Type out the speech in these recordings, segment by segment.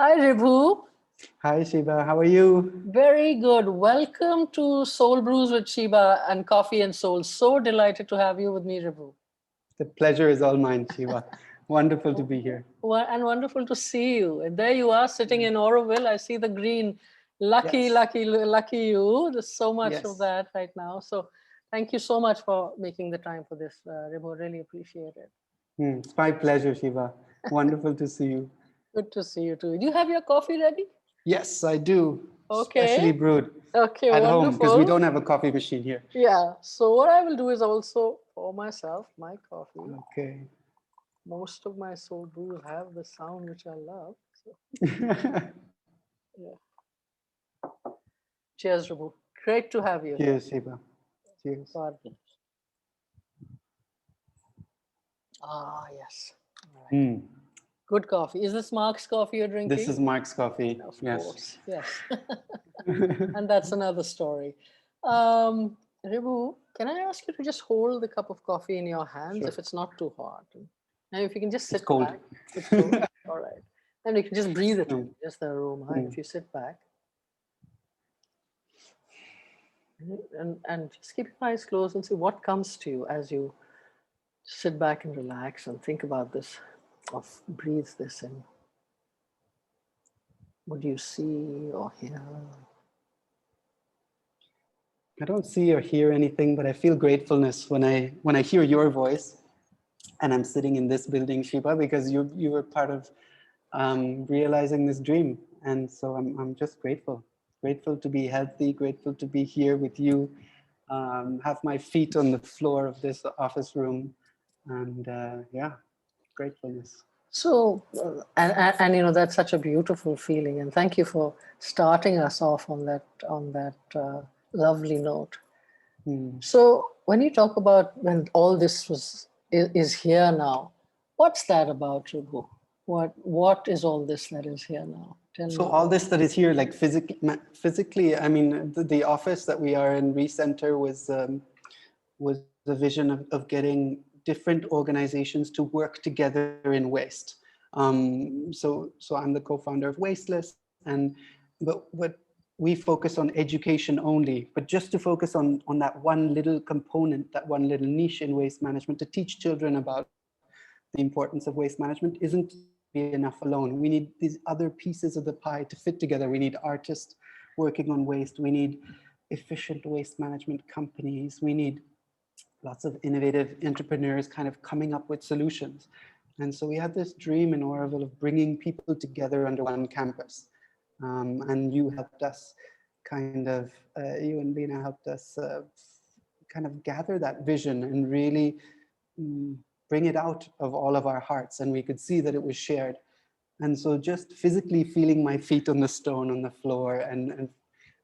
Hi, Ribhu. Hi, Sheba. How are you? Very good. Welcome to SoulBrews with Sheba and Coffee and Soul. So delighted to have you with me, Ribhu. The pleasure is all mine, Sheba. Wonderful to be here. And wonderful to see you. And there you are sitting in Auroville. I see the green. Lucky, Yes. lucky you. There's so much of Yes. that right now. So thank you so much for making the time for this, Ribhu. Really appreciate it. It's my pleasure, Sheba. Wonderful to see you. Good to see you too. Do you have your coffee ready? Yes, I do. Specially Okay. brewed Okay, at home because we wonderful. don't have a coffee machine here. Yeah. So what I will do is also pour myself my coffee. Okay. Most of my soul brews have the sound which I love. So yeah. Cheers, Ribhu. Great to have you here. Cheers, Sheba. Cheers. God bless. Ah, yes. All right. Mm. Good coffee. Is this Mark's coffee you're drinking? This is Mark's coffee. Of Yes. course. Yes. And that's another story. Ribhu, can I ask you to just hold the cup of coffee in your hands Sure. if it's not too hot? And if you can just sit It's cold. back. It's cold. All right. And you can just breathe it in, Mm. just the aroma. If you sit back. And just keep your eyes closed and see what comes to you as you sit back and relax and think about this, or breathe this in. What do you see or hear? I don't see or hear anything, but I feel gratefulness when I hear your voice, and I'm sitting in this building, Sheba, because you were part of realizing this dream, and so I'm just grateful to be healthy, grateful to be here with you, have my feet on the floor of this office room, and yeah, gratefulness. So, and you know, that's such a beautiful feeling, and thank you for starting us off on that lovely note. Mm. So, when you talk about when all this is here now, what's that about, Ribhu? What is all this that is here now? Tell So me. all this that is here, like physically, I mean, the office that we are in, Recenter, was the vision of getting different organizations to work together in waste. So I'm the co-founder of WasteLess, but we focus on education only, but just to focus on that one little component, that one little niche in waste management, to teach children about the importance of waste management isn't be enough alone. We need these other pieces of the pie to fit together. We need artists working on waste. We need efficient waste management companies. We need lots of innovative entrepreneurs kind of coming up with solutions. And so we had this dream in Auroville of bringing people together under one campus. And you helped us kind of, you and Lena helped us kind of gather that vision and really bring it out of all of our hearts. And we could see that it was shared. And so just physically feeling my feet on the stone on the floor and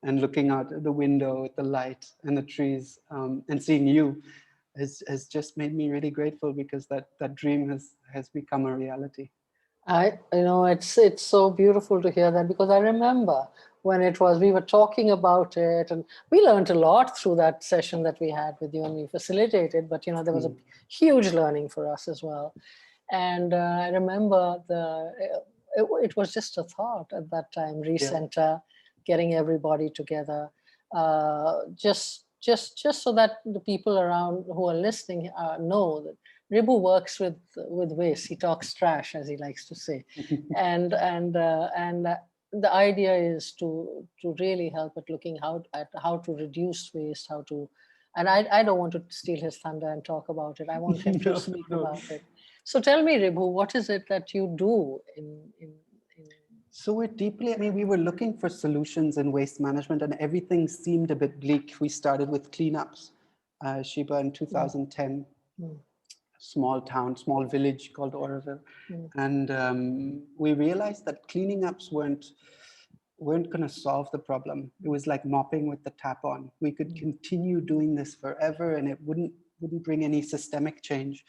looking out the window at the light and the trees and seeing you has just made me really grateful, because that dream has become a reality. It's so beautiful to hear that, because I remember when we were talking about it, and we learned a lot through that session that we had with you and we facilitated, but there was a huge learning for us as well. And I remember it was just a thought at that time, recenter, getting everybody together, just so that the people around who are listening know that Ribhu works with waste. He talks trash, as he likes to say, and the idea is to really help at looking at how to reduce waste, how to, and I don't want to steal his thunder and talk about it. I want him to speak about it. So tell me, Ribhu, what is it that you do in So we're deeply, I mean, we were looking for solutions in waste management, and everything seemed a bit bleak. We started with cleanups, Sheba, in 2010. Small town, small village called Auroville. And we realized that cleaning ups weren't going to solve the problem. It was like mopping with the tap on. We could continue doing this forever, and it wouldn't bring any systemic change.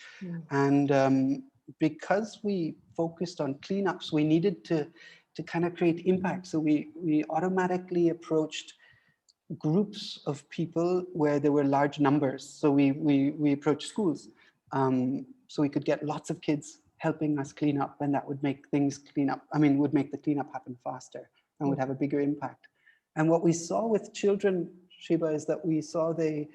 And because we focused on cleanups, we needed to kind of create impact. So we automatically approached groups of people where there were large numbers. So we approached schools. So we could get lots of kids helping us clean up, and that would make things clean up. I mean, would make the cleanup happen faster and would have a bigger impact. And what we saw with children, Sheba, is that we saw they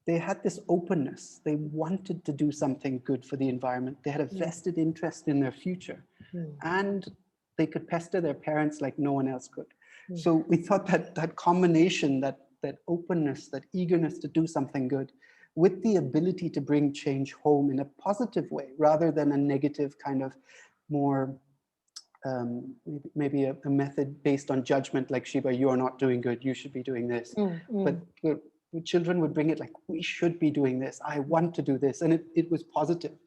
had this openness. They wanted to do something good for the environment. They had a vested interest in their future, and they could pester their parents like no one else could. So we thought that that combination, that openness, that eagerness to do something good, with the ability to bring change home in a positive way, rather than a negative kind of more, maybe a method based on judgment, like Sheba, you're not doing good, you should be doing this. But children would bring it like, we should be doing this, I want to do this, and it was positive.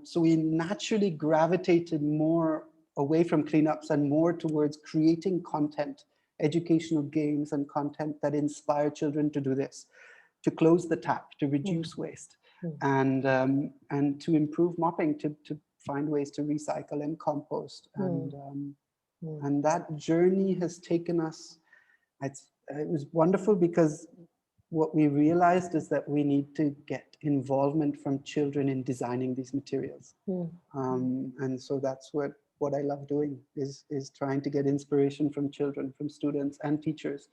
So we naturally gravitated more away from cleanups and more towards creating content, educational games and content that inspire children to do this, to close the tap, to reduce waste, and to improve mopping, to find ways to recycle and compost. And that journey has taken us, it was wonderful, because what we realized is that we need to get involvement from children in designing these materials. And so that's what I love doing, is trying to get inspiration from children, from students and teachers,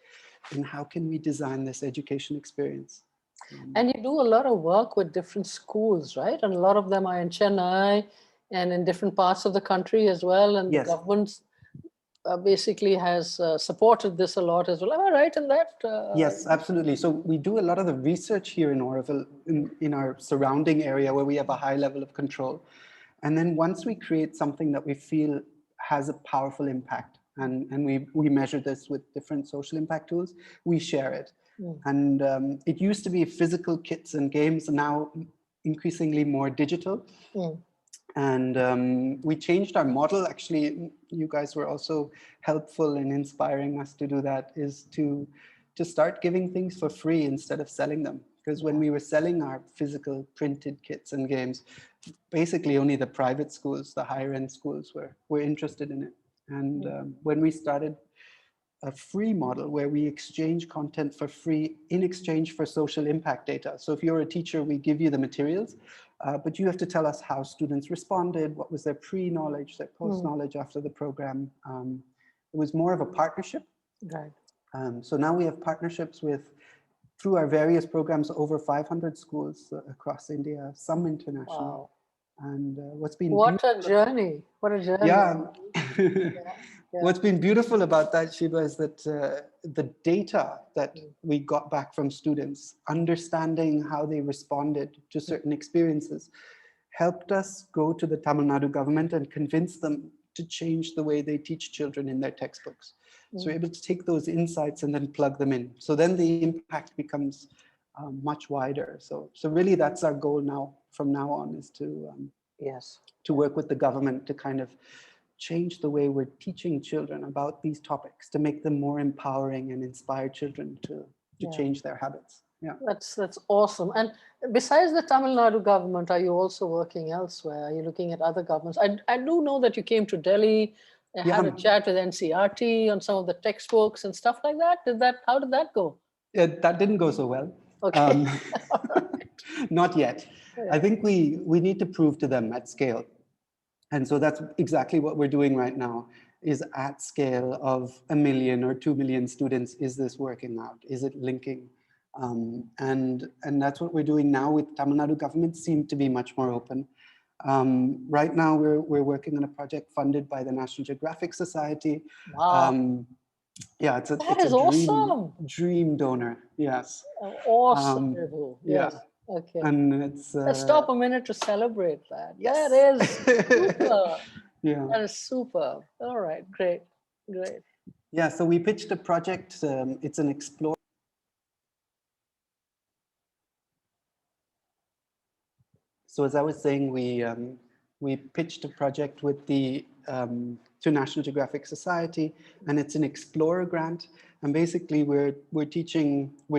in how can we design this education experience. And you do a lot of work with different schools, right? And a lot of them are in Chennai and in different parts of the country as well. And the government basically has supported this a lot as well. Am I right in that? Yes, absolutely. So we do a lot of the research here in Auroville, in our surrounding area, where we have a high level of control. And then once we create something that we feel has a powerful impact, and we measure this with different social impact tools, we share it. And it used to be physical kits and games, now increasingly more digital. And we changed our model. Actually, you guys were also helpful in inspiring us to do that, is to start giving things for free instead of selling them. Because when we were selling our physical printed kits and games, basically only the private schools, the higher end schools were interested in it. And when we started a free model where we exchange content for free in exchange for social impact data. So if you're a teacher, we give you the materials, but you have to tell us how students responded, what was their pre-knowledge, their post-knowledge after the program. It was more of a partnership. Right. So now we have partnerships with, through our various programs, over 500 schools across India, some international. Wow. And what's been what a journey! What a journey! Yeah. What's been beautiful about that, Sheba, is that the data that we got back from students, understanding how they responded to certain experiences, helped us go to the Tamil Nadu government and convince them to change the way they teach children in their textbooks. So we're able to take those insights and then plug them in. So then the impact becomes much wider. So really that's our goal now, from now on, is to to work with the government to kind of change the way we're teaching children about these topics, to make them more empowering and inspire children to change their habits. Yeah, that's awesome. And besides the Tamil Nadu government, are you also working elsewhere? Are you looking at other governments? I do know that you came to Delhi, had a chat with NCRT on some of the textbooks and stuff like that. How did that go? That didn't go so well. Okay. Not yet. I think we need to prove to them at scale. And so that's exactly what we're doing right now, is at scale of 1 million or 2 million students. Is this working out? Is it linking? And that's what we're doing now with Tamil Nadu government. Seem to be much more open. Right now we're working on a project funded by the National Geographic Society. Wow. Yeah, it's a awesome. dream donor. Yes. Awesome, Ribhu. Yes. Yeah. Okay. And it's let's stop a minute to celebrate that. Yes. That is super. Yeah. That is super. All right, great. Yeah, so we pitched a project. It's an explore. So as I was saying, we pitched a project with the to National Geographic Society, and it's an Explorer grant. And basically, we're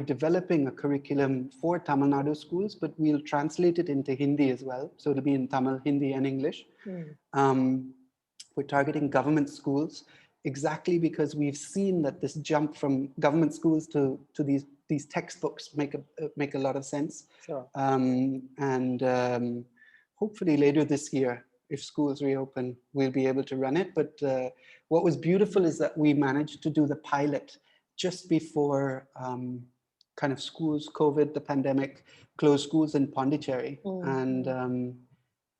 developing a curriculum for Tamil Nadu schools, but we'll translate it into Hindi as well. So it'll be in Tamil, Hindi, and English. We're targeting government schools, exactly because we've seen that this jump from government schools to these textbooks make a lot of sense. Sure. hopefully later this year, if schools reopen, we'll be able to run it. But what was beautiful is that we managed to do the pilot just before kind of schools, COVID, the pandemic, closed schools in Pondicherry.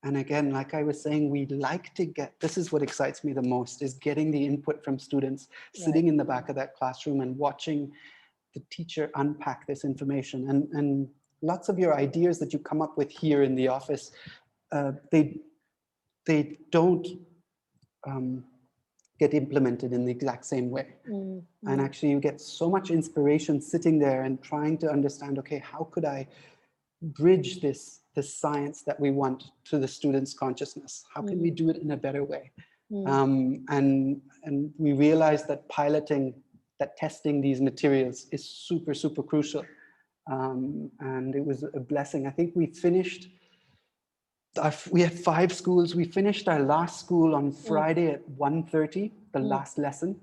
And again, like I was saying, we like to get, this is what excites me the most, is getting the input from students, sitting in the back of that classroom and watching the teacher unpack this information. And lots of your ideas that you come up with here in the office, they don't get implemented in the exact same way. And actually you get so much inspiration sitting there and trying to understand, okay, how could I bridge this science that we want to the students' consciousness? How can we do it in a better way? And we realized that piloting, that testing these materials is super, super crucial. And it was a blessing. I think we finished, we had 5 schools. We finished our last school on Friday at 1:30, the last lesson.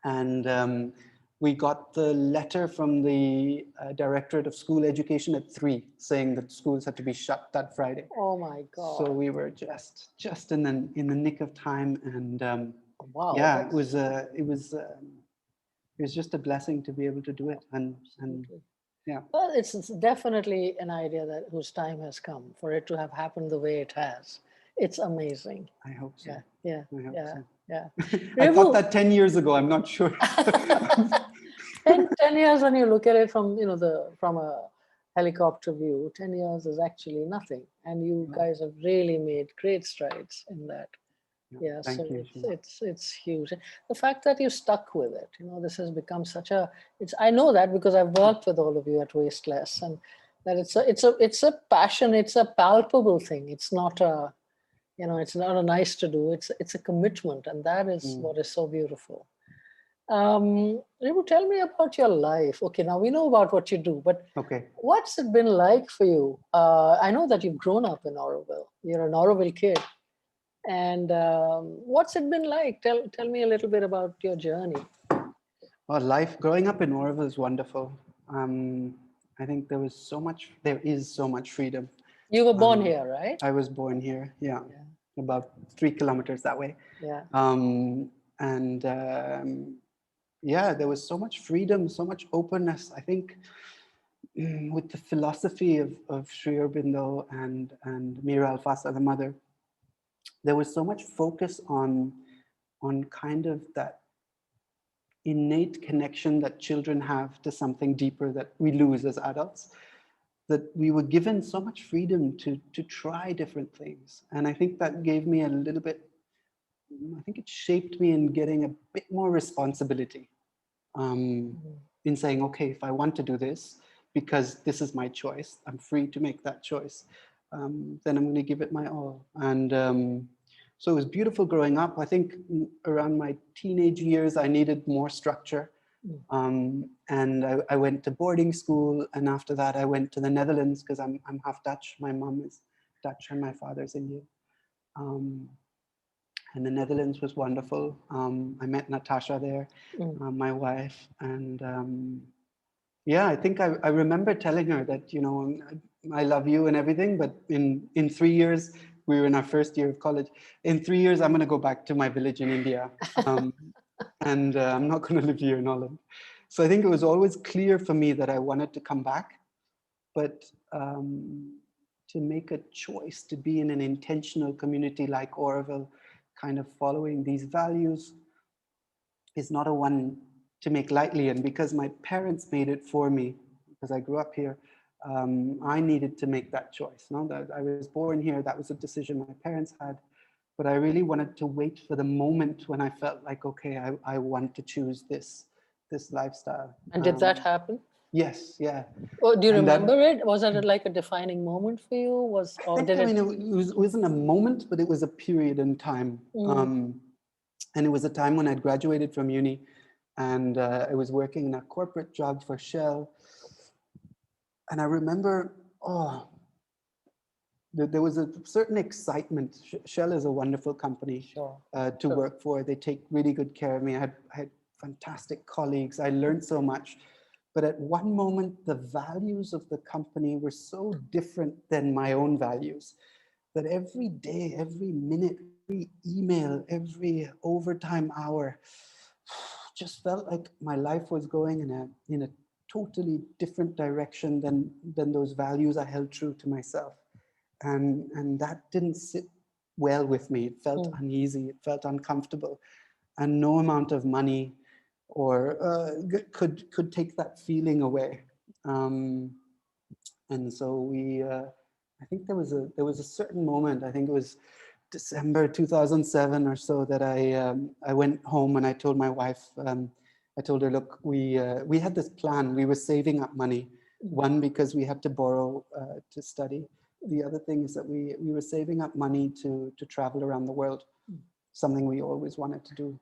And we got the letter from the Directorate of School Education at 3 saying that schools had to be shut that Friday. Oh my God. So we were just in the nick of time. And wow, yeah, it was just a blessing to be able to do it. And yeah. Well, it's definitely an idea that whose time has come for it to have happened the way it has. It's amazing. I hope so. Yeah. I hope so. Yeah. I thought that 10 years ago. I'm not sure. 10 years when you look at it from, from a helicopter view, 10 years is actually nothing. And you guys have really made great strides in that. Yeah, Thank so you. it's huge. The fact that you stuck with it, this has become such a, I know that because I've worked with all of you at WasteLess, and that it's a passion, it's a palpable thing. It's not a, it's not a nice to do, it's a commitment, and that is what is so beautiful. Ribhu, tell me about your life. Okay, now we know about what you do, but what's it been like for you? I know that you've grown up in Auroville. You're an Auroville kid. And what's it been like? Tell me a little bit about your journey. Well, life growing up in Auroville is wonderful. I think there is so much freedom. You were born here, right? I was born here, yeah. About 3 kilometers that way. Yeah. Yeah, there was so much freedom, so much openness. I think with the philosophy of Sri Aurobindo and Mira Alfasa, the mother, there was so much focus on kind of that innate connection that children have to something deeper that we lose as adults, that we were given so much freedom to try different things. And I think that gave me a little bit, I think it shaped me in getting a bit more responsibility in saying, okay, if I want to do this, because this is my choice, I'm free to make that choice. Then I'm going to give it my all. And so it was beautiful growing up. I think around my teenage years, I needed more structure. And I went to boarding school. And after that, I went to the Netherlands because I'm half Dutch. My mom is Dutch and my father's Indian. And the Netherlands was wonderful. I met Natasha there, my wife. And yeah, I think I remember telling her that, I love you and everything, but in 3 years, we were in our first year of college. In 3 years, I'm going to go back to my village in India. And I'm not going to live here in Holland. So I think it was always clear for me that I wanted to come back, but to make a choice to be in an intentional community like Auroville, kind of following these values, is not a one to make lightly. And because my parents made it for me, because I grew up here, I needed to make that choice. That I was born here, that was a decision my parents had, but I really wanted to wait for the moment when I felt like, okay, I want to choose this lifestyle. And did that happen? Yes, yeah. Oh, do you remember it? Was it like a defining moment for you? It wasn't a moment, but it was a period in time. And it was a time when I'd graduated from uni, and I was working in a corporate job for Shell. And I remember, there was a certain excitement. Shell is a wonderful company to work for. They take really good care of me. I had fantastic colleagues. I learned so much. But at one moment, the values of the company were so different than my own values that every day, every minute, every email, every overtime hour just felt like my life was going in a totally different direction than those values I held true to myself. And that didn't sit well with me. It felt uneasy, it felt uncomfortable, and no amount of money or could take that feeling away. And so I think there was a certain moment. I think it was December 2007 or so that I went home and I told my wife. I told her, look, we had this plan. We were saving up money. One, because we had to borrow to study. The other thing is that we were saving up money to travel around the world, something we always wanted to do.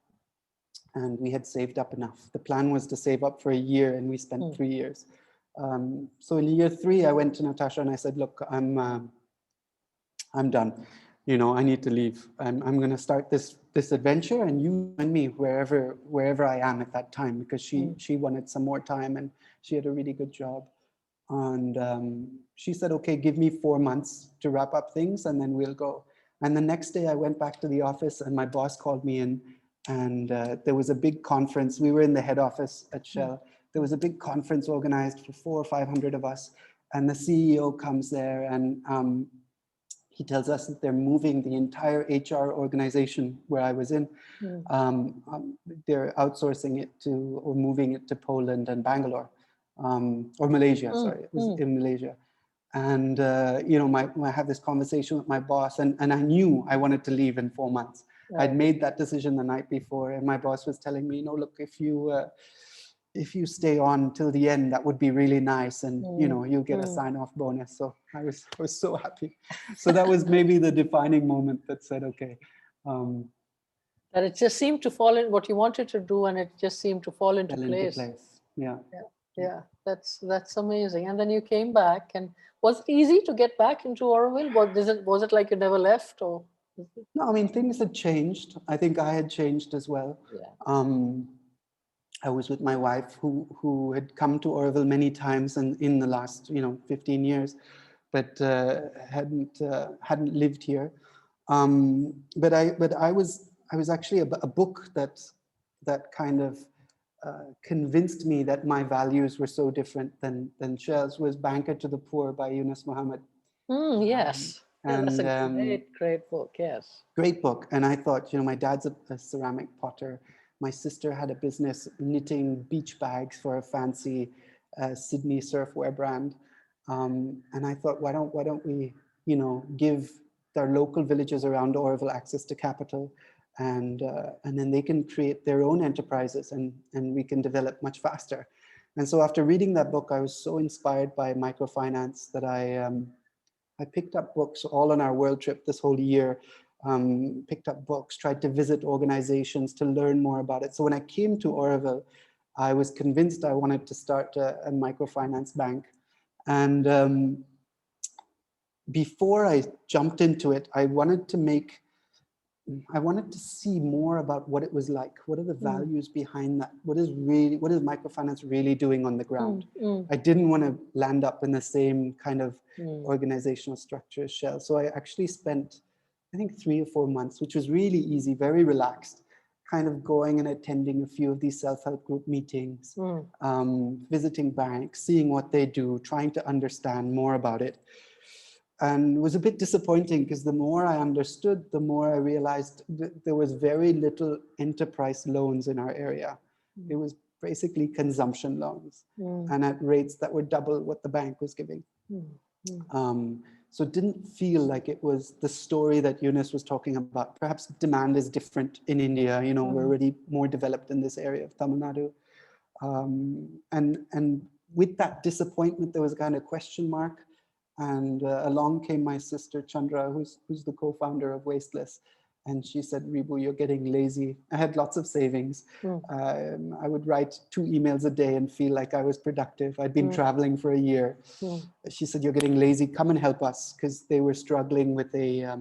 And we had saved up enough. The plan was to save up for a year, and we spent 3 years. So in year 3, I went to Natasha and I said, look, I'm done. You know, I need to leave. I'm going to start this adventure, and you and me wherever I am at that time, because she wanted some more time and she had a really good job. And she said, okay, give me 4 months to wrap up things and then we'll go. And the next day I went back to the office and my boss called me in, and there was a big conference. We were in the head office at Shell. There was a big conference organized for 400 or 500 of us. And the CEO comes there and he tells us that they're moving the entire HR organization where I was in. They're outsourcing it to, or moving it to Poland and Bangalore, or Malaysia, sorry, it was in Malaysia. And, you know, I had this conversation with my boss, and I knew I wanted to leave in 4 months. Right. I'd made that decision the night before, and my boss was telling me, you know, look, if you stay on till the end, that would be really nice, and you know, you'll get a sign-off bonus. So I was so happy. So that was maybe the defining moment that said, okay. That it just seemed to fall in what you wanted to do, and it just seemed to fall into place. Yeah. Yeah, that's amazing. And then you came back, and was it easy to get back into Auroville? Was it like you never left, or? No, I mean, things had changed. I think I had changed as well. Yeah. I was with my wife who had come to Auroville many times and in the last 15 years, but hadn't lived here. But I was actually a book that kind of convinced me that my values were so different than Shell's, was Banker to the Poor by Yunus Muhammad. Yes. And that's a great book, yes. Great book. And I thought, my dad's a ceramic potter. My sister had a business knitting beach bags for a fancy Sydney surfwear brand. And I thought, why don't we, give their local villages around Auroville access to capital, and then they can create their own enterprises, and we can develop much faster. And so after reading that book, I was so inspired by microfinance that I picked up books all on our world trip this whole year. Picked up books, tried to visit organizations to learn more about it. So when I came to Auroville, I was convinced I wanted to start a microfinance bank. And before I jumped into it, I wanted to see more about what it was like. What are the values behind that? What is microfinance really doing on the ground? I didn't want to land up in the same kind of organizational structure as Shell. So I actually spent, I think, 3 or 4 months, which was really easy, very relaxed, kind of going and attending a few of these self-help group meetings, visiting banks, seeing what they do, trying to understand more about it. And it was a bit disappointing because the more I understood, the more I realized that there was very little enterprise loans in our area. It was basically consumption loans, and at rates that were double what the bank was giving. So it didn't feel like it was the story that Yunus was talking about. Perhaps demand is different in India. We're already more developed in this area of Tamil Nadu. And with that disappointment, there was kind of question mark. And along came my sister Chandra, who's the co-founder of WasteLess. And she said, Ribhu, you're getting lazy. I had lots of savings. I would write 2 emails a day and feel like I was productive. I'd been traveling for a year. She said, you're getting lazy. Come and help us, because they were struggling with a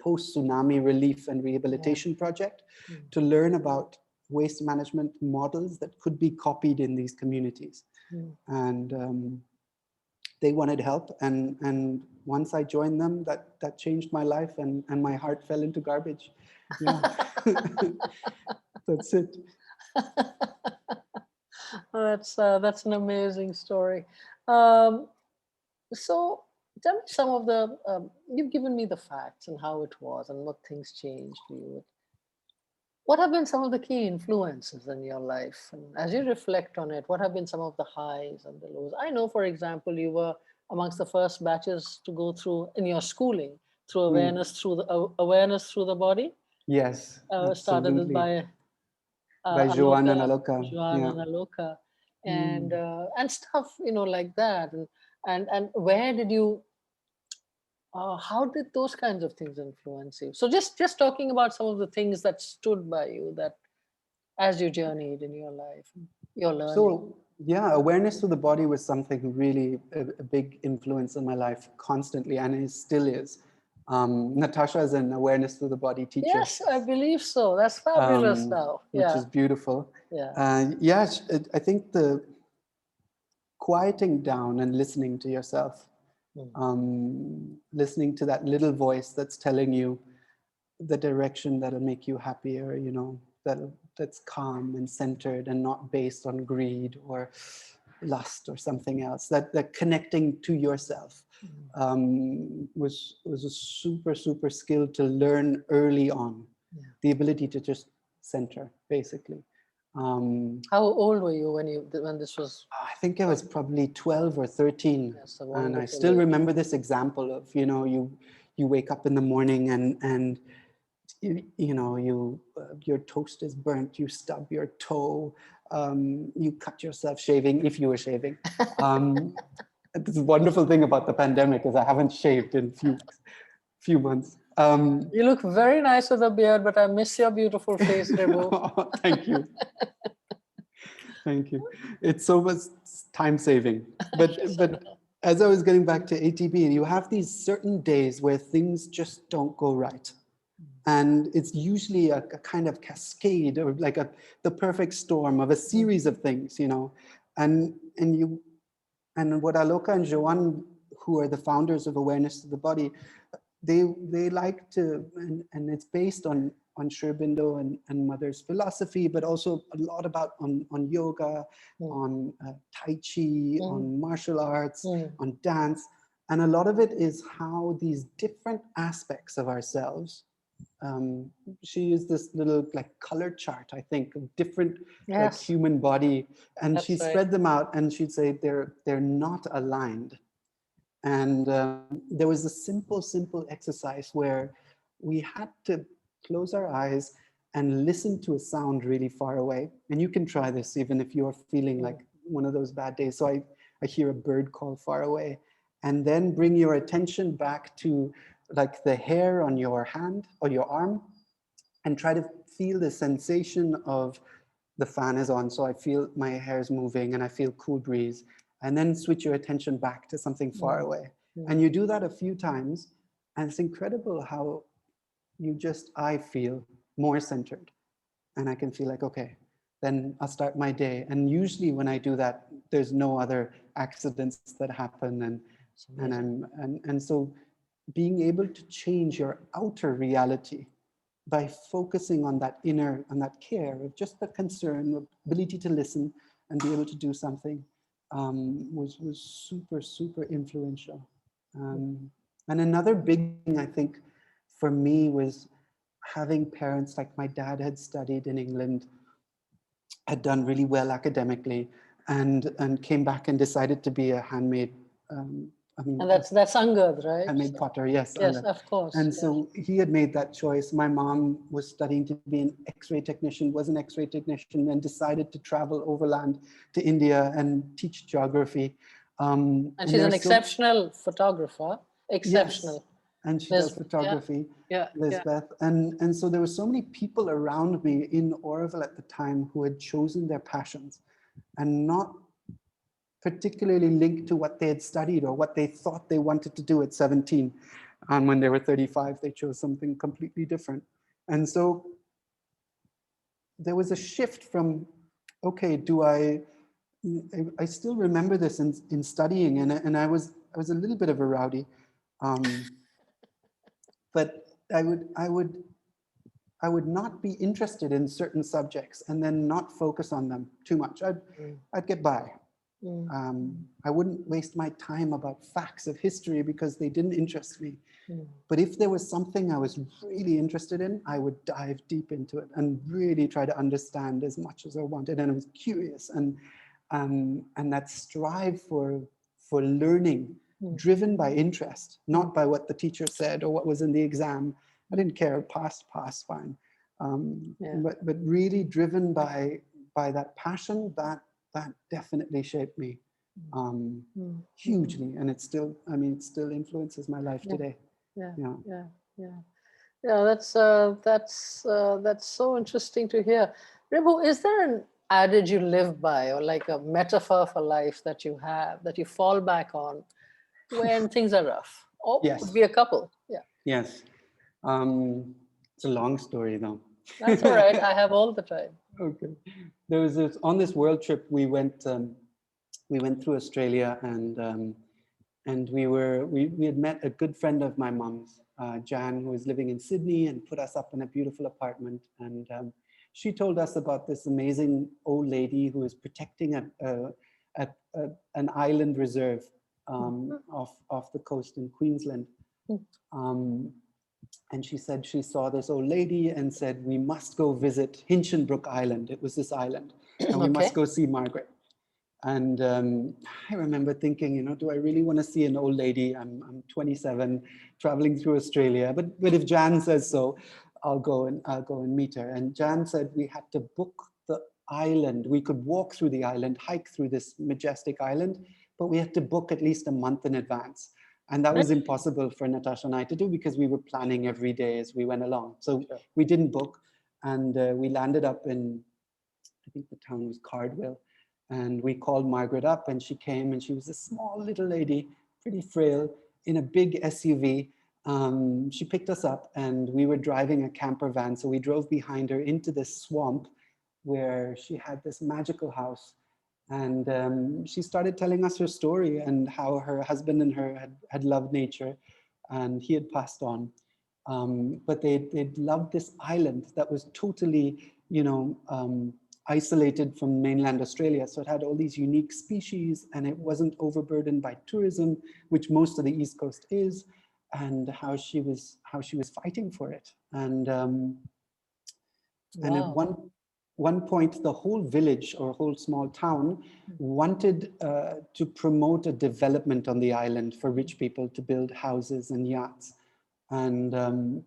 post-tsunami relief and rehabilitation project to learn about waste management models that could be copied in these communities. And they wanted help, and once I joined them, that changed my life, and my heart fell into garbage. Yeah. That's it. That's an amazing story. Um, so tell me some of the, you've given me the facts and how it was and what things changed for you. What have been some of the key influences in your life? And as you reflect on it, what have been some of the highs and the lows? I know, for example, you were amongst the first batches to go through in your schooling through awareness through the body. Yes, Started it absolutely. by By Joanna Aloka, Naloka. Joan Yeah. and Aloka, Mm. and stuff, like that. And where did you? How did those kinds of things influence you? So just talking about some of the things that stood by you that as you journeyed in your life, your learning. So yeah, awareness of the body was something really a big influence in my life constantly, and it still is. Natasha is an awareness of the body teacher, Yes, I believe so. That's fabulous now. which Yeah, is beautiful. yeah. Yeah, I think the quieting down and listening to yourself, listening to that little voice that's telling you the direction that'll make you happier, that's calm and centered and not based on greed or lust or something else, that connecting to yourself was a super skill to learn early on. Yeah. The ability to just center, basically. How old were you when this was? I think I was probably 12 or 13. That's a And I wonderful still age. remember this example of, you wake up in the morning and your toast is burnt, you stub your toe, you cut yourself shaving, if you were shaving. This wonderful thing about the pandemic is I haven't shaved in few months. You look very nice with a beard, but I miss your beautiful face, Ribhu. Thank you. Thank you. It's so much time saving. But Yes, I but know. as I was getting back to ATB, you have these certain days where things just don't go right. And it's usually a kind of cascade or like the perfect storm of a series of things, and what Aloka and Joanne, who are the founders of Awareness of the Body, they like to, and it's based on Sri Aurobindo and Mother's philosophy, but also a lot about on yoga, on Tai Chi, on martial arts, on dance. And a lot of it is how these different aspects of ourselves, she used this little like color chart, I think, of different like Yes, human body, and she that's right. spread them out, and she'd say they're not aligned. And there was a simple exercise where we had to close our eyes and listen to a sound really far away. And you can try this even if you're feeling like one of those bad days. So I hear a bird call far away, and then bring your attention back to like the hair on your hand or your arm, and try to feel the sensation of the fan is on. So I feel my hair is moving and I feel cool breeze, and then switch your attention back to something far away. And you do that a few times, and it's incredible how I feel more centered, and I can feel like, okay, then I'll start my day. And usually when I do that, there's no other accidents that happen. And so being able to change your outer reality by focusing on that inner, on that care of just the concern, the ability to listen and be able to do something, was super influential. And another big thing I think for me was having parents, like my dad had studied in England, had done really well academically, and came back and decided to be a handmade, And that's Angad, right? handmade potter. Yes, Yes, Angad. of course. And Yes. so he had made that choice. My mom was studying to be an X-ray technician, was an X-ray technician, and decided to travel overland to India and teach geography. And she's there an are exceptional photographer. Yes, Exceptional. and she There's, does photography, yeah. Elizabeth. And so there were so many people around me in Auroville at the time who had chosen their passions and not particularly linked to what they had studied or what they thought they wanted to do at 17. And when they were 35, they chose something completely different. And so there was a shift from, okay, do I I still remember this in studying, and I was a little bit of a rowdy, but I would not be interested in certain subjects and then not focus on them too much. I'd get by. I wouldn't waste my time about facts of history because they didn't interest me. But if there was something I was really interested in, I would dive deep into it and really try to understand as much as I wanted. And I was curious, and that strive for learning, driven by interest, not by what the teacher said or what was in the exam. I didn't care, passed, fine. But really driven by that passion, that definitely shaped me hugely, and it still influences my life today. That's so interesting to hear. Ribhu, is there an adage you live by, or like a metaphor for life that you have, that you fall back on when things are rough? Or Yes. could be a couple. Yeah. Yes. It's a long story though. That's all right. I have all the time. Okay. There was on this world trip we went through Australia, and we had met a good friend of my mom's, Jan, who was living in Sydney, and put us up in a beautiful apartment. And she told us about this amazing old lady who was protecting an island reserve off the coast in Queensland. And she said she saw this old lady and said, we must go visit Hinchinbrook Island. It was this island. And we must go see Margaret. And I remember thinking, do I really want to see an old lady? I'm 27, traveling through Australia. But if Jan says so, I'll go and meet her. And Jan said we had to book the island. We could walk through the island, hike through this majestic island, but we had to book at least a month in advance. And that was impossible for Natasha and I to do because we were planning every day as we went along. So we didn't book, and we landed up in, I think the town was Cardwell. And we called Margaret up, and she came, and she was a small little lady, pretty frail, in a big SUV. She picked us up, and we were driving a camper van. So we drove behind her into this swamp where she had this magical house. And she started telling us her story and how her husband and her had loved nature, and he had passed on. But they'd loved this island that was totally, isolated from mainland Australia. So it had all these unique species, and it wasn't overburdened by tourism, which most of the East Coast is, and how she was fighting for it. And at one point, the whole village or whole small town wanted to promote a development on the island for rich people to build houses and yachts. And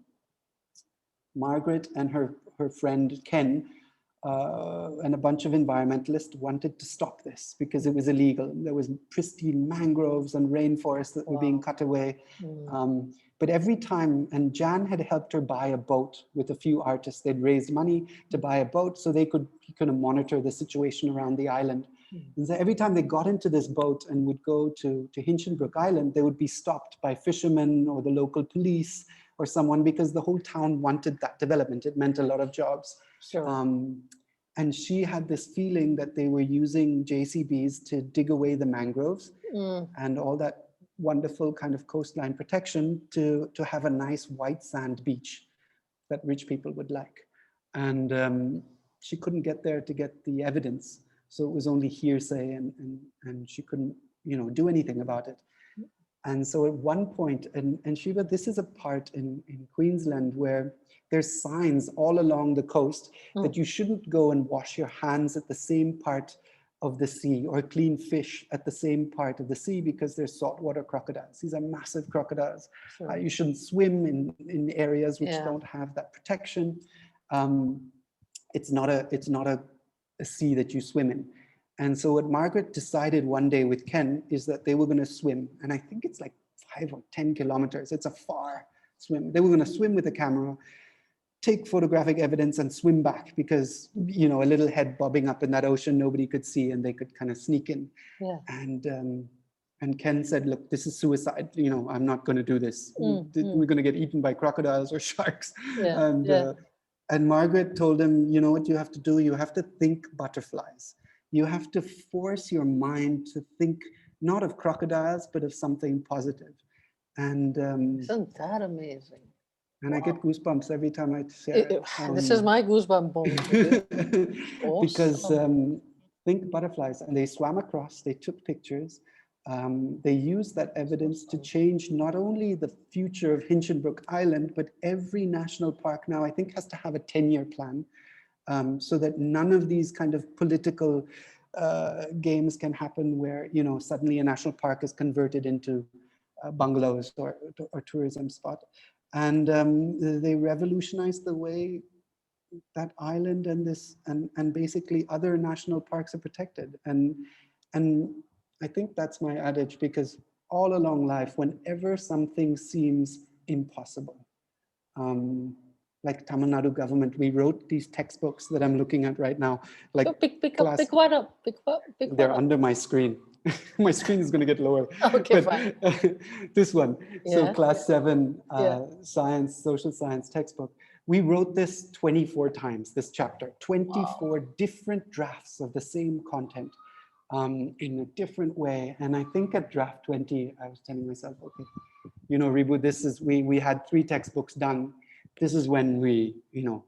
Margaret and her friend Ken and a bunch of environmentalists wanted to stop this because it was illegal. There was pristine mangroves and rainforests that were being cut away. But every time, and Jan had helped her buy a boat with a few artists. They'd raised money to buy a boat so they could kind of monitor the situation around the island. And so every time they got into this boat and would go to Hinchinbrook Island, they would be stopped by fishermen or the local police or someone, because the whole town wanted that development. It meant a lot of jobs. Sure. And she had this feeling that they were using JCBs to dig away the mangroves and all that wonderful kind of coastline protection to have a nice white sand beach that rich people would like. And she couldn't get there to get the evidence. So it was only hearsay, and she couldn't, do anything about it. And so at one point, and Sheba, this is a part in Queensland where there's signs all along the coast that you shouldn't go and wash your hands at the same part of the sea or clean fish at the same part of the sea because there's saltwater crocodiles. These are massive crocodiles. Sure. You shouldn't swim in areas which don't have that protection. It's not a sea that you swim in. And so what Margaret decided one day with Ken is that they were going to swim. And I think it's like 5 or 10 kilometers. It's a far swim. They were going to swim with a camera, take photographic evidence and swim back because, a little head bobbing up in that ocean, nobody could see and they could kind of sneak in. Yeah. And Ken said, look, this is suicide. I'm not going to do this. We're going to get eaten by crocodiles or sharks. And Margaret told him, you know what you have to do? You have to think butterflies. You have to force your mind to think not of crocodiles, but of something positive. And Isn't that amazing? I get goosebumps every time I share it. This is my goosebump moment. Because Awesome. think butterflies, and they swam across, they took pictures, they used that evidence to change not only the future of Hinchinbrook Island, but every national park now, I think, has to have a 10-year plan, so that none of these kind of political games can happen where, you know, suddenly a national park is converted into bungalows or tourism spot. And they revolutionized the way that island and this and basically other national parks are protected. And I think that's my adage, because all along life, whenever something seems impossible, like Tamil Nadu government, we wrote these textbooks that I'm looking at right now. Like, So pick one up. they're under my screen. My screen is going to get lower. Okay, but, fine. This one. So Yeah. class 7 Yeah. science, social science textbook. We wrote this 24 times, this chapter, 24 different drafts of the same content in a different way. And I think at draft 20, I was telling myself, okay, you know, Ribhu, this is, we had 3 textbooks done. This is when we, you know,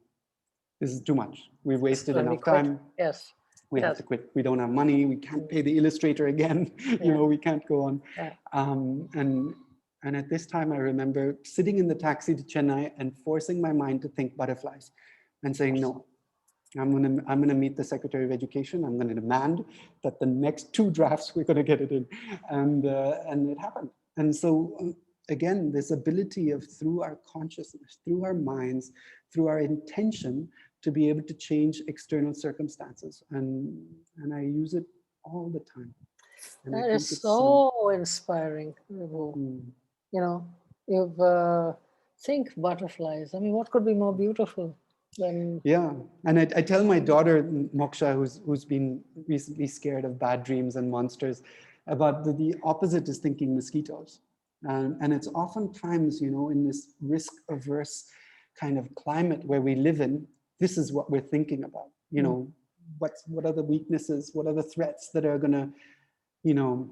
this is too much. We've wasted enough time. Yes. We have to quit. We don't have money. We can't pay the illustrator again. You know, we can't go on. Yeah. And at this time, I remember sitting in the taxi to Chennai and forcing my mind to think butterflies and saying, no, I'm gonna meet the Secretary of Education. I'm gonna demand that the next 2 drafts, we're gonna get it in. And it happened. And so again, this ability of, through our consciousness, through our minds, through our intention, to be able to change external circumstances. And I use it all the time. And That is so inspiring, Ribhu. You know, you've think butterflies. I mean, what could be more beautiful than? Yeah, and I tell my daughter Moksha, who's been recently scared of bad dreams and monsters, about the opposite is thinking mosquitoes. And it's oftentimes, you know, in this risk-averse kind of climate where we live in, this is what we're thinking about. You know, what are the weaknesses? What are the threats that are gonna, you know,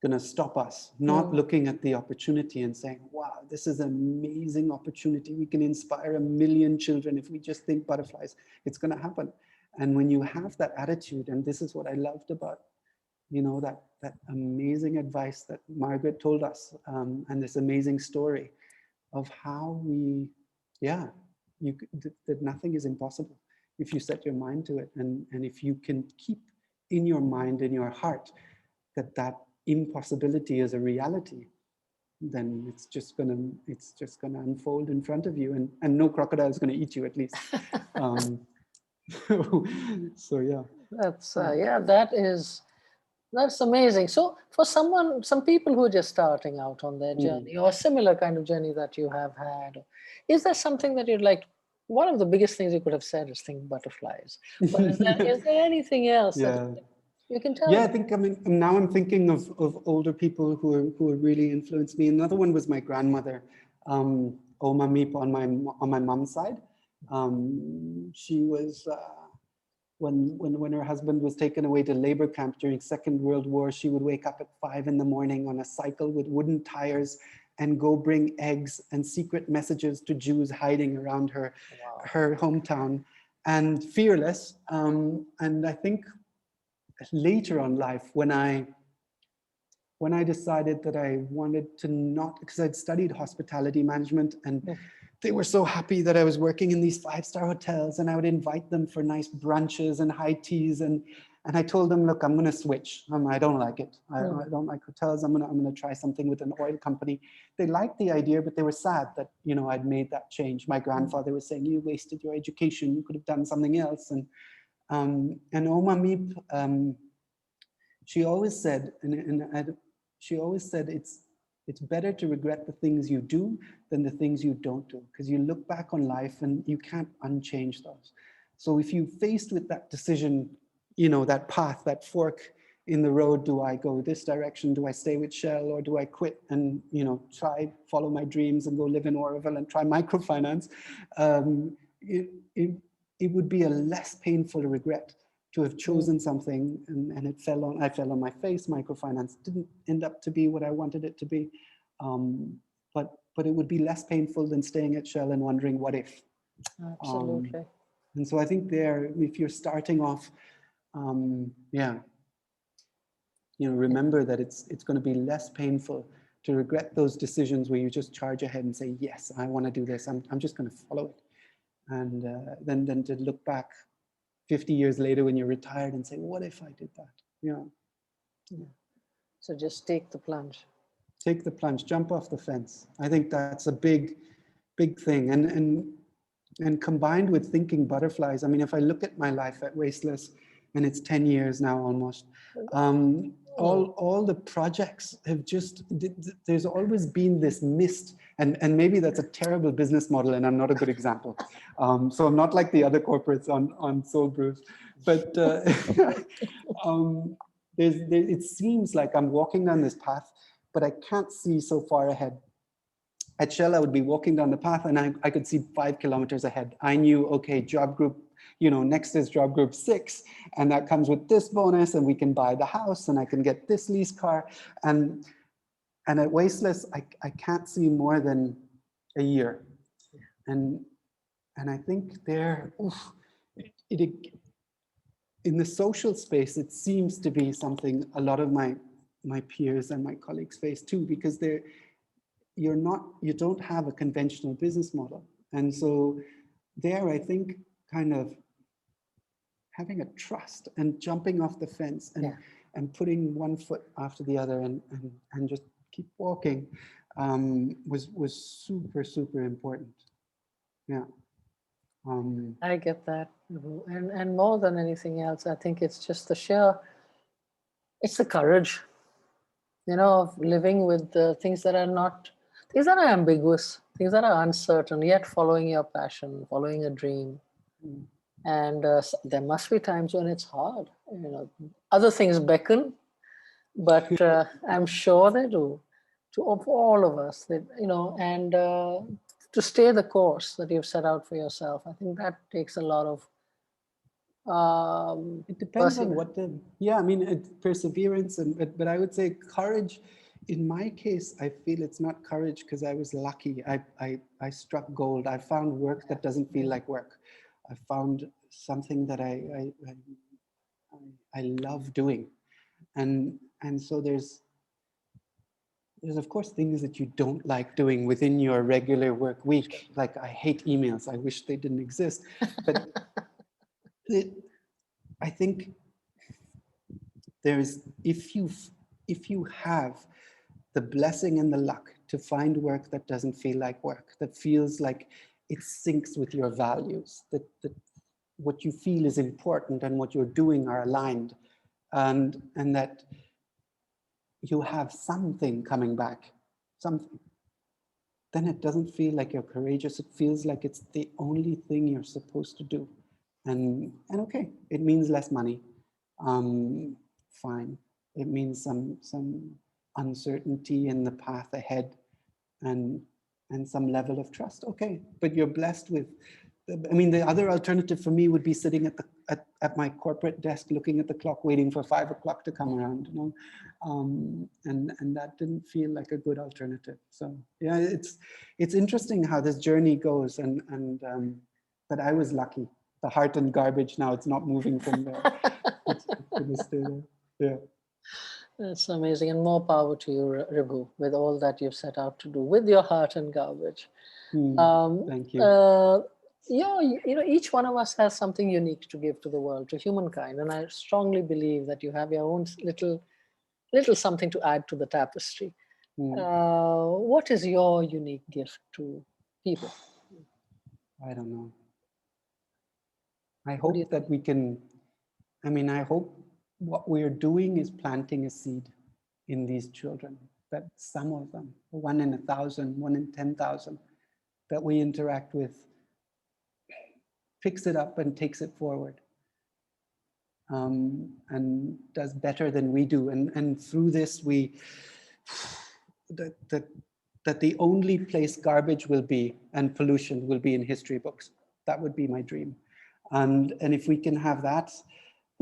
gonna stop us? Not looking at the opportunity and saying, wow, this is an amazing opportunity. We can inspire 1 million children if we just think butterflies. It's gonna happen. And when you have that attitude, and this is what I loved about, you know, that amazing advice that Margaret told us, and this amazing story of how we, that nothing is impossible if you set your mind to it. And if you can keep in your mind, in your heart, that impossibility is a reality, then it's just gonna unfold in front of you, and no crocodile is gonna eat you, at least. So yeah. That's amazing. So for some people who are just starting out on their journey, or a similar kind of journey that you have had, is there something that you'd like? One of the biggest things you could have said is think butterflies. But is there anything else that you can tell? Yeah, I think, I mean, now I'm thinking of older people who really influenced me. Another one was my grandmother, Oma Meep, on my mom's side. She was, when her husband was taken away to labor camp during Second World War, she would wake up at 5 in the morning on a cycle with wooden tires and go bring eggs and secret messages to Jews hiding around her hometown, and fearless. And I think later on life, when I decided that I wanted to not, because I'd studied hospitality management, and they were so happy that I was working in these 5-star hotels, and I would invite them for nice brunches and high teas. And I told them, look, I'm going to switch. I don't like it. I don't like hotels. I'm going to try something with an oil company. They liked the idea, but they were sad that, you know, I'd made that change. My grandfather was saying, you wasted your education. You could have done something else. And Oma Meep, she always said, it's better to regret the things you do than the things you don't do, because you look back on life and you can't unchange those. So if you're faced with that decision, you know, that path, that fork in the road, do I go this direction? Do I stay with Shell, or do I quit and, you know, follow my dreams and go live in Auroville and try microfinance? It would be a less painful regret to have chosen something and I fell on my face. Microfinance didn't end up to be what I wanted it to be. But it would be less painful than staying at Shell and wondering what if. Absolutely. And so I think there, if you're starting off, remember that it's going to be less painful to regret those decisions where you just charge ahead and say, yes, I want to do this. I'm just going to follow it. And then to look back 50 years later when you're retired and say, what if I did that? Yeah. So just take the plunge. Take the plunge, jump off the fence. I think that's a big thing. And combined with thinking butterflies, I mean, if I look at my life at WasteLess, and it's 10 years now almost, all the projects have just, there's always been this mist, and maybe that's a terrible business model and I'm not a good example. So I'm not like the other corporates on SoulBrews, but it seems like I'm walking down this path, but I can't see so far ahead. At Shell, I would be walking down the path and I could see 5 kilometers ahead. I knew, okay, job group, next is job group 6, and that comes with this bonus, and we can buy the house, and I can get this lease car. And at WasteLess, I can't see more than a year. And I think there, in the social space, it seems to be something a lot of my peers and my colleagues face too, because you don't have a conventional business model. And so there, I think, kind of having a trust and jumping off the fence and putting one foot after the other and just keep walking was super, super important. Yeah. I get that. And more than anything else, I think it's just it's the courage, of living with the things that are ambiguous, things that are uncertain, yet following your passion, following a dream. And there must be times when it's hard. Other things beckon, but I'm sure they do to all of us. And to stay the course that you've set out for yourself. I think that takes a lot of. It depends on perseverance, but I would say courage. In my case, I feel it's not courage because I was lucky. I struck gold. I found work that doesn't feel like work. I found something that I love doing, and so there's of course things that you don't like doing within your regular work week. Like I hate emails. I wish they didn't exist, but I think if you have the blessing and the luck to find work that doesn't feel like work, that feels like it syncs with your values, that what you feel is important and what you're doing are aligned, and that you have something coming back, something, then it doesn't feel like you're courageous. It feels like it's the only thing you're supposed to do. And okay, it means less money. Fine. It means some uncertainty in the path ahead and some level of trust. Okay, but you're blessed with, the other alternative for me would be sitting at my corporate desk, looking at the clock, waiting for 5 o'clock to come around, and that didn't feel like a good alternative. So yeah, it's interesting how this journey goes, but I was lucky. The heart and garbage now, it's not moving from there. It's going to stay there. Yeah. That's amazing, and more power to you, Ribhu, with all that you've set out to do with your heart and garbage. Thank you. Each one of us has something unique to give to the world, to humankind, and I strongly believe that you have your own little something to add to the tapestry. What is your unique gift to people? I don't know. I hope that we can, I hope what we're doing is planting a seed in these children, that some of them, 1 in 1,000, 1 in 10,000, that we interact with, picks it up and takes it forward, and does better than we do. And through this, that the only place garbage will be and pollution will be in history books. That would be my dream. And if we can have that,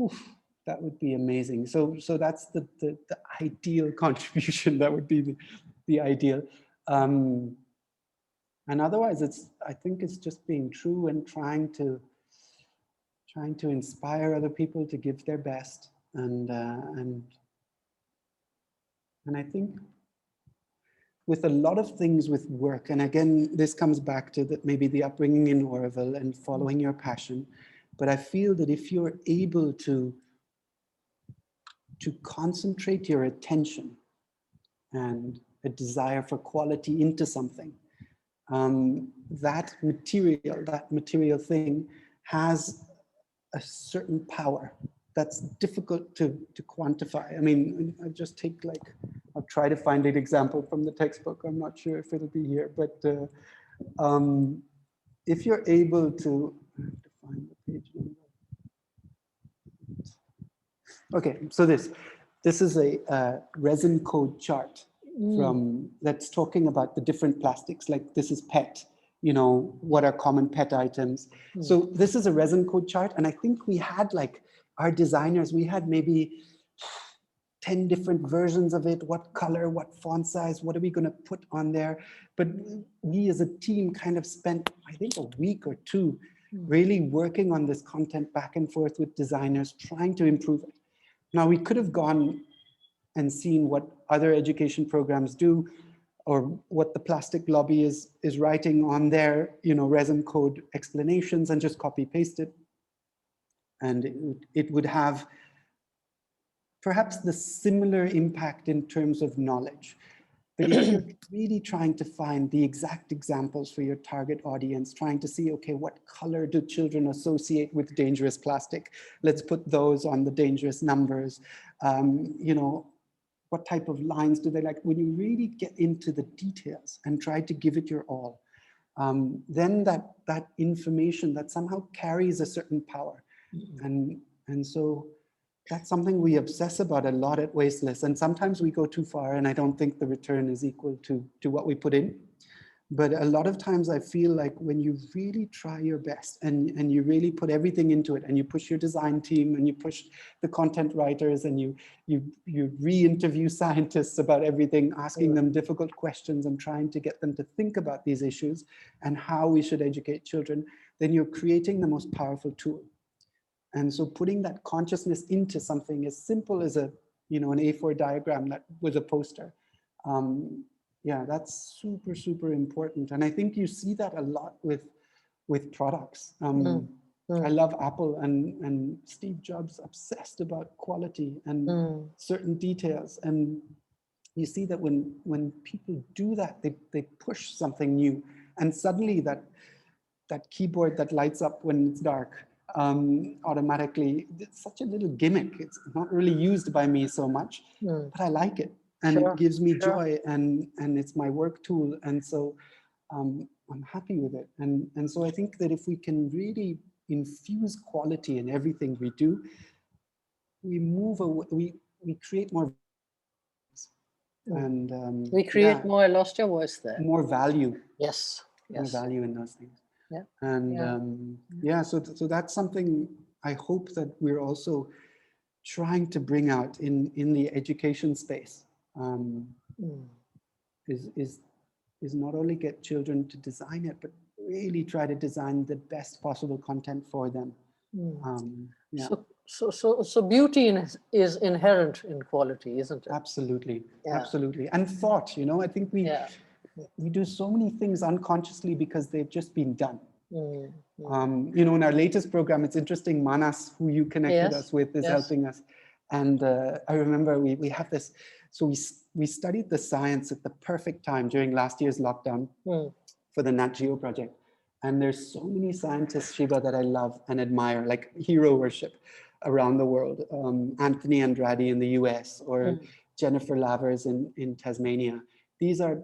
oof, that would be amazing. So that's the ideal contribution. That would be the ideal. And otherwise, I think it's just being true and trying to inspire other people to give their best. And I think with a lot of things with work, and again, this comes back to maybe the upbringing in Auroville and following your passion. But I feel that if you're able to concentrate your attention and a desire for quality into something, that material thing has a certain power that's difficult to quantify. I mean, I just take I'll try to find an example from the textbook. I'm not sure if it'll be here, but if you're able to, I have to find the page number. Okay, so this is a resin code chart that's talking about the different plastics. Like this is PET, what are common PET items. So this is a resin code chart. And I think we had our designers, we had maybe 10 different versions of it. What color, what font size, what are we going to put on there? But we as a team kind of spent, I think, a week or two really working on this content back and forth with designers, trying to improve it. Now, we could have gone and seen what other education programs do, or what the plastic lobby is writing on their resin code explanations, and just copy paste it. And it would have perhaps the similar impact in terms of knowledge. But if you're really trying to find the exact examples for your target audience, trying to see, okay, what color do children associate with dangerous plastic? Let's put those on the dangerous numbers. What type of lines do they like? When you really get into the details and try to give it your all, then that information that somehow carries a certain power. And so that's something we obsess about a lot at WasteLess. And sometimes we go too far, and I don't think the return is equal to what we put in. But a lot of times I feel like when you really try your best and you really put everything into it, and you push your design team and you push the content writers, and you re-interview scientists about everything, asking them difficult questions and trying to get them to think about these issues and how we should educate children, then you're creating the most powerful tool. And so putting that consciousness into something as simple as an A4 diagram with a poster, yeah, that's super, super important. And I think you see that a lot with products. I love Apple, and Steve Jobs obsessed about quality and certain details. And you see that when people do that, they push something new, and suddenly that keyboard that lights up when it's dark, automatically, it's such a little gimmick. It's not really used by me so much, but I like it, and it gives me joy, and it's my work tool, and so I'm happy with it. And so I think that if we can really infuse quality in everything we do, we move away, we create more, and we create more. I lost your voice there. More value. Yes. More value in those things. Yeah. And so that's something I hope that we're also trying to bring out in the education space. Is not only get children to design it, but really try to design the best possible content for them. So beauty is inherent in quality, isn't it? Absolutely, absolutely. And thought, I think we do so many things unconsciously because they've just been done. In our latest program, it's interesting, Manas, who you connected us with, is helping us. And I remember we have this, so we studied the science at the perfect time during last year's lockdown for the Nat Geo project. And there's so many scientists, Sheba, that I love and admire, like hero worship around the world. Anthony Andrade in the US, or Jennifer Lavers in Tasmania. These are,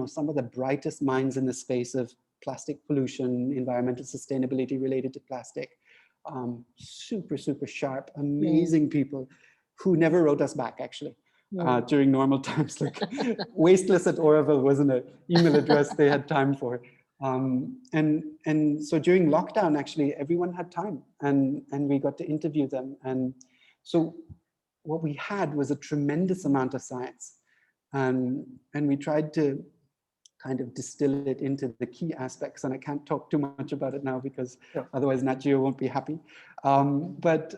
some of the brightest minds in the space of plastic pollution, environmental sustainability related to plastic. Super, super sharp, amazing people who never wrote us back, actually, during normal times. Like WasteLess at Auroville wasn't an email address they had time for. And so during lockdown, actually, everyone had time, and we got to interview them. And so what we had was a tremendous amount of science, and we tried to kind of distill it into the key aspects. And I can't talk too much about it now because otherwise Nat Geo won't be happy. But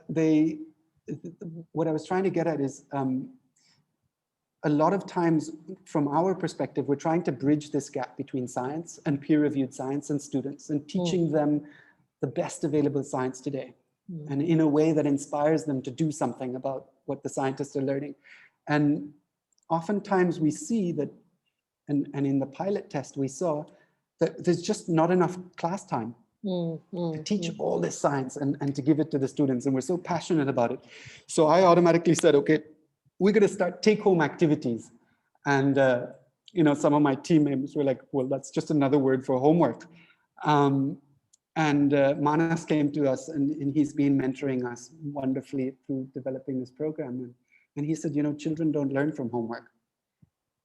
what I was trying to get at is, a lot of times, from our perspective, we're trying to bridge this gap between science and peer-reviewed science and students, and teaching them the best available science today, and in a way that inspires them to do something about what the scientists are learning. And oftentimes we see that, and in the pilot test, we saw that there's just not enough class time to teach all this science and to give it to the students. And we're so passionate about it. So I automatically said, okay, we're going to start take-home activities. And some of my team members were like, well, that's just another word for homework. Manas came to us, and he's been mentoring us wonderfully through developing this program. And he said, children don't learn from homework.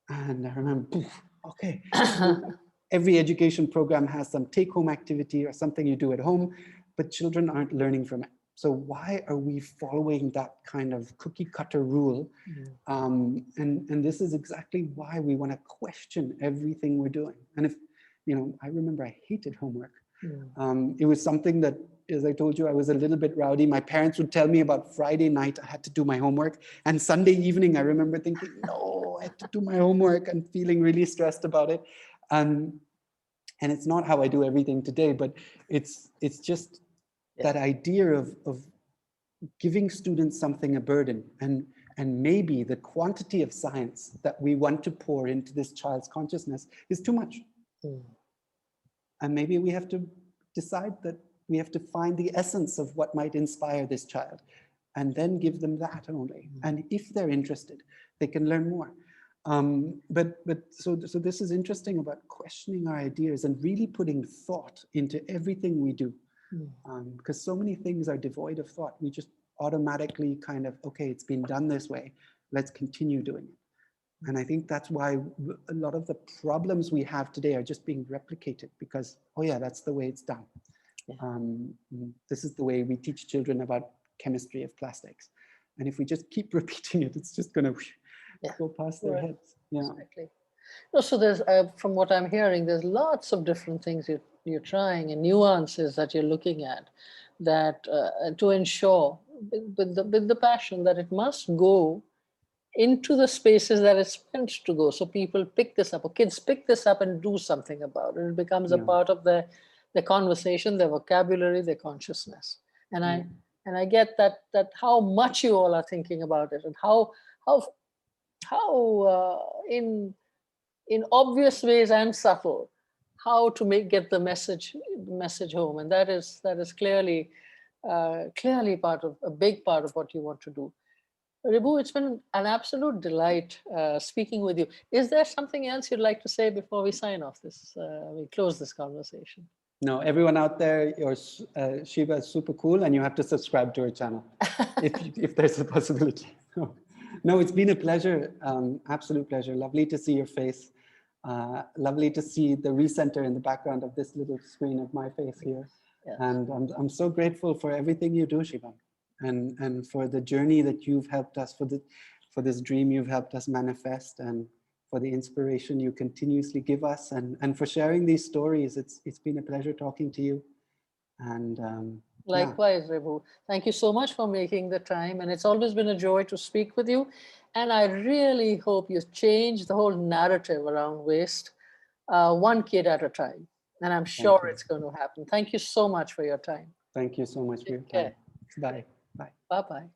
And I remember, okay, every education program has some take-home activity or something you do at home, but children aren't learning from it. So why are we following that kind of cookie cutter rule? And this is exactly why we want to question everything we're doing. And I remember I hated homework. It was something that, as I told you, I was a little bit rowdy. My parents would tell me about Friday night I had to do my homework. And Sunday evening, I remember thinking, no, I have to do my homework, and feeling really stressed about it. And it's not how I do everything today, but it's just that idea of giving students something a burden, and maybe the quantity of science that we want to pour into this child's consciousness is too much. And maybe we have to decide that we have to find the essence of what might inspire this child, and then give them that only. And if they're interested, they can learn more. So this is interesting about questioning our ideas and really putting thought into everything we do. Because so many things are devoid of thought. We just automatically kind of, okay, it's been done this way, let's continue doing it. And I think that's why a lot of the problems we have today are just being replicated, because, oh yeah, that's the way it's done. This is the way we teach children about chemistry of plastics. And if we just keep repeating it, it's just going to go past their heads. Exactly. No, so there's, from what I'm hearing, there's lots of different things you're trying, and nuances that you're looking at, that to ensure with the passion that it must go into the spaces that it's meant to go. So people pick this up, or kids pick this up and do something about it. It becomes a part of their conversation, their vocabulary, their consciousness. And I get that how much you all are thinking about it, and how in obvious ways and subtle, how to get the message home. And that is clearly a big part of what you want to do. Ribhu, it's been an absolute delight speaking with you. Is there something else you'd like to say before we sign off we close this conversation? No, everyone out there, Sheba is super cool, and you have to subscribe to her channel if there's a possibility. No, it's been a pleasure, absolute pleasure. Lovely to see your face. Lovely to see the recenter in the background of this little screen of my face here. Yes. And I'm so grateful for everything you do, Sheba, and for the journey that you've helped us, for this dream you've helped us manifest, and for the inspiration you continuously give us, and for sharing these stories. It's been a pleasure talking to you. And likewise, Ribhu. Thank you so much for making the time, and it's always been a joy to speak with you. And I really hope you change the whole narrative around waste, one kid at a time. And I'm sure it's going to happen. Thank you so much for your time. Thank you so much for your time. Bye. Bye. Bye-bye.